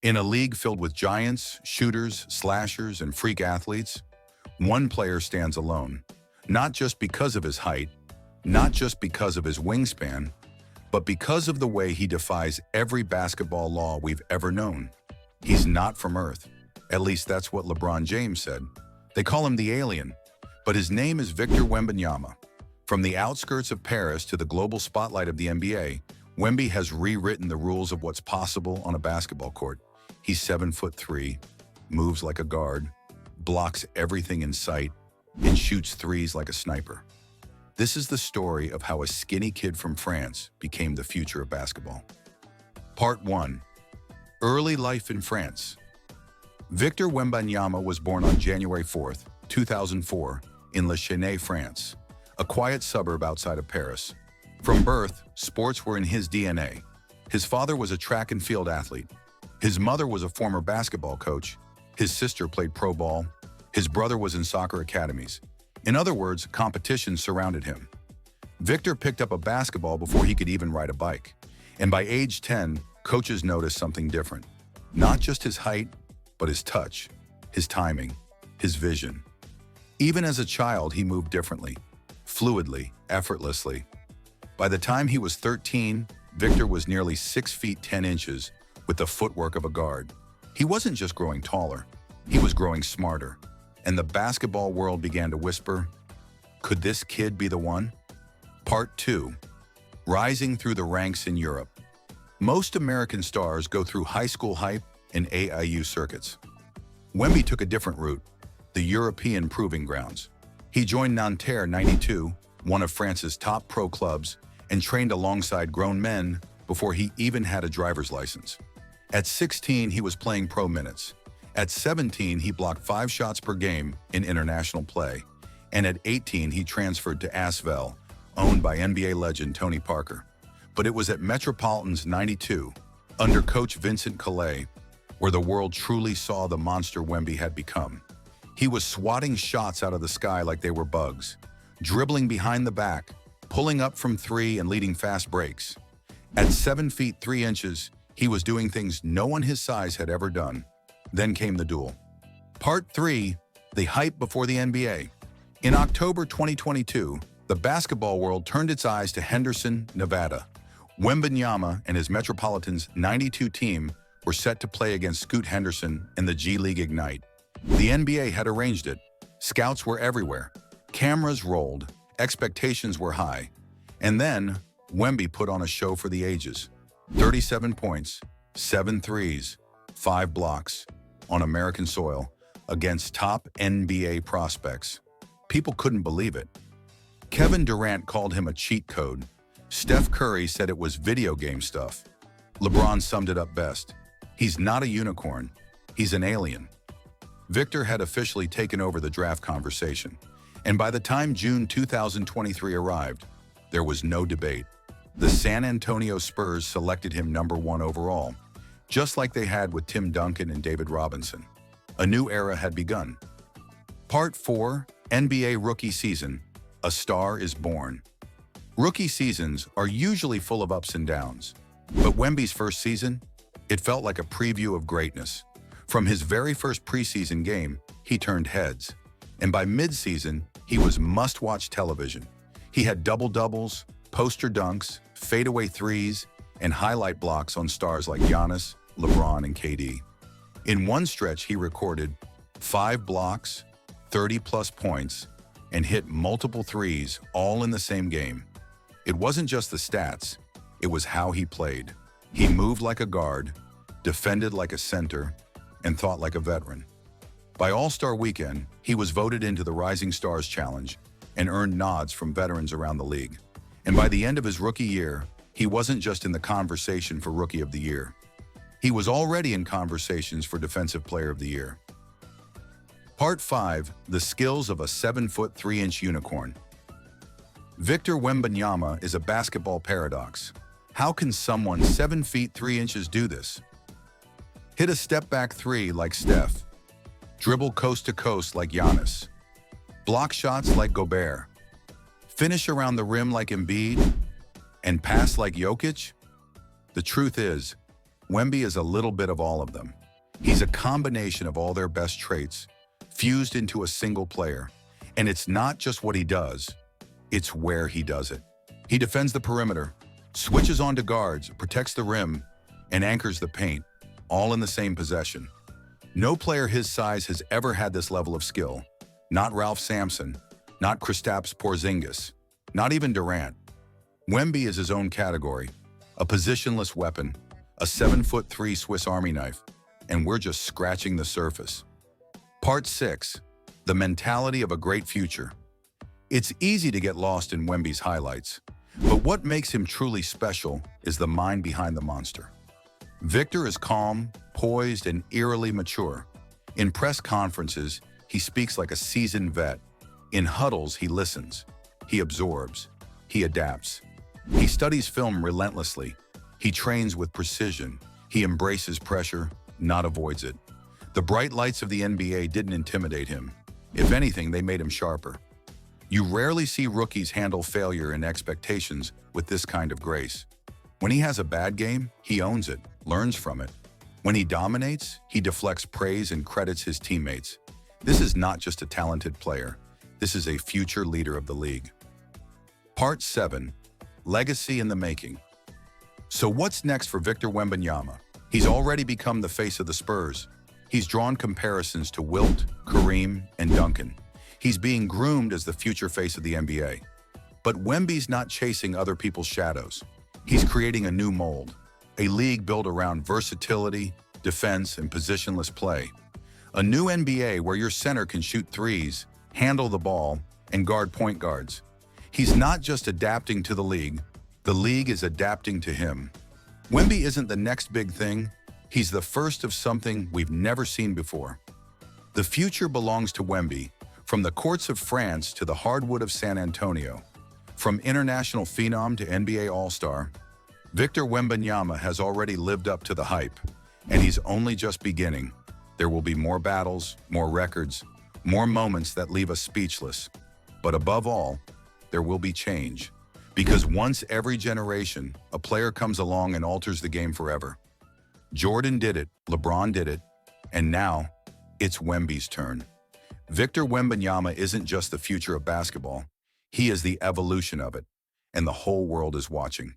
In a league filled with giants, shooters, slashers, and freak athletes, one player stands alone, not just because of his height, not just because of his wingspan, but because of the way he defies every basketball law we've ever known. He's not from Earth. At least that's what LeBron James said. They call him the alien, but his name is Victor Wembanyama. From the outskirts of Paris to the global spotlight of the NBA, Wemby has rewritten the rules of what's possible on a basketball court. He's 7'3", moves like a guard, blocks everything in sight, and shoots threes like a sniper. This is the story of how a skinny kid from France became the future of basketball. Part 1. Early life in France. Victor Wembanyama was born on January 4, 2004, in Le Chesnay, France, a quiet suburb outside of Paris. From birth, sports were in his DNA. His father was a track and field athlete. His mother was a former basketball coach. His sister played pro ball. His brother was in soccer academies. In other words, competition surrounded him. Victor picked up a basketball before he could even ride a bike. And by age 10, coaches noticed something different. Not just his height, but his touch, his timing, his vision. Even as a child, he moved differently, fluidly, effortlessly. By the time he was 13, Victor was nearly 6 feet 10 inches with the footwork of a guard. He wasn't just growing taller, he was growing smarter. And the basketball world began to whisper, could this kid be the one? Part 2. Rising through the ranks in Europe. Most American stars go through high school hype and AIU circuits. Wemby took a different route, the European proving grounds. He joined Nanterre 92, one of France's top pro clubs, and trained alongside grown men before he even had a driver's license. At 16, he was playing pro minutes. At 17, he blocked 5 shots per game in international play. And at 18, he transferred to Asvel, owned by NBA legend Tony Parker. But it was at Metropolitans 92, under coach Vincent Collet, where the world truly saw the monster Wemby had become. He was swatting shots out of the sky like they were bugs, dribbling behind the back, pulling up from 3 and leading fast breaks. At 7 feet 3 inches, he was doing things no one his size had ever done. Then came the duel. Part 3. The hype before the NBA. In October 2022, the basketball world turned its eyes to Henderson, Nevada. Wembanyama and his Metropolitans 92 team were set to play against Scoot Henderson in the G League Ignite. The NBA had arranged it. Scouts were everywhere. Cameras rolled. Expectations were high. And then, Wemby put on a show for the ages. 37 points, 7 threes, 5 blocks, on American soil, against top NBA prospects. People couldn't believe it. Kevin Durant called him a cheat code. Steph Curry said it was video game stuff. LeBron summed it up best. He's not a unicorn. He's an alien. Victor had officially taken over the draft conversation. And by the time June 2023 arrived, there was no debate. The San Antonio Spurs selected him number 1 overall, just like they had with Tim Duncan and David Robinson. A new era had begun. Part 4. NBA Rookie Season. A Star is Born. Rookie seasons are usually full of ups and downs. But Wemby's first season, it felt like a preview of greatness. From his very first preseason game, he turned heads. And by mid-season, he was must-watch television. He had double-doubles, poster dunks, fadeaway threes, and highlight blocks on stars like Giannis, LeBron, and KD. In one stretch, he recorded 5 blocks, 30-plus points, and hit multiple threes all in the same game. It wasn't just the stats, it was how he played. He moved like a guard, defended like a center, and thought like a veteran. By All-Star Weekend, he was voted into the Rising Stars Challenge and earned nods from veterans around the league. And by the end of his rookie year, he wasn't just in the conversation for Rookie of the Year. He was already in conversations for Defensive Player of the Year. Part 5. The Skills of a 7'3" Unicorn. Victor Wembanyama is a basketball paradox. How can someone 7 feet 3 inches do this? Hit a step-back 3 like Steph. Dribble coast-to-coast like Giannis. Block shots like Gobert. Finish around the rim like Embiid. And pass like Jokic? The truth is, Wemby is a little bit of all of them. He's a combination of all their best traits, fused into a single player. And it's not just what he does, it's where he does it. He defends the perimeter, switches onto guards, protects the rim, and anchors the paint, all in the same possession. No player his size has ever had this level of skill. Not Ralph Sampson, not Kristaps Porzingis, not even Durant. Wemby is his own category, a positionless weapon, a 7'3" Swiss Army knife, and we're just scratching the surface. Part 6. The mentality of a great future. It's easy to get lost in Wemby's highlights, but what makes him truly special is the mind behind the monster. Victor is calm, poised, and eerily mature. In press conferences, he speaks like a seasoned vet. In huddles, he listens. He absorbs. He adapts. He studies film relentlessly. He trains with precision. He embraces pressure, not avoids it. The bright lights of the NBA didn't intimidate him. If anything, they made him sharper. You rarely see rookies handle failure and expectations with this kind of grace. When he has a bad game, he owns it, learns from it. When he dominates, he deflects praise and credits his teammates. This is not just a talented player. This is a future leader of the league. Part 7. Legacy in the making. So what's next for Victor Wembanyama? He's already become the face of the Spurs. He's drawn comparisons to Wilt, Kareem, and Duncan. He's being groomed as the future face of the NBA. But Wemby's not chasing other people's shadows. He's creating a new mold, a league built around versatility, defense, and positionless play. A new NBA where your center can shoot threes, handle the ball, and guard point guards. He's not just adapting to the league is adapting to him. Wemby isn't the next big thing, he's the first of something we've never seen before. The future belongs to Wemby, from the courts of France to the hardwood of San Antonio. From international phenom to NBA All-Star, Victor Wembanyama has already lived up to the hype, and he's only just beginning. There will be more battles, more records, more moments that leave us speechless. But above all, there will be change. Because once every generation, a player comes along and alters the game forever. Jordan did it, LeBron did it, and now it's Wemby's turn. Victor Wembanyama isn't just the future of basketball, he is the evolution of it, and the whole world is watching.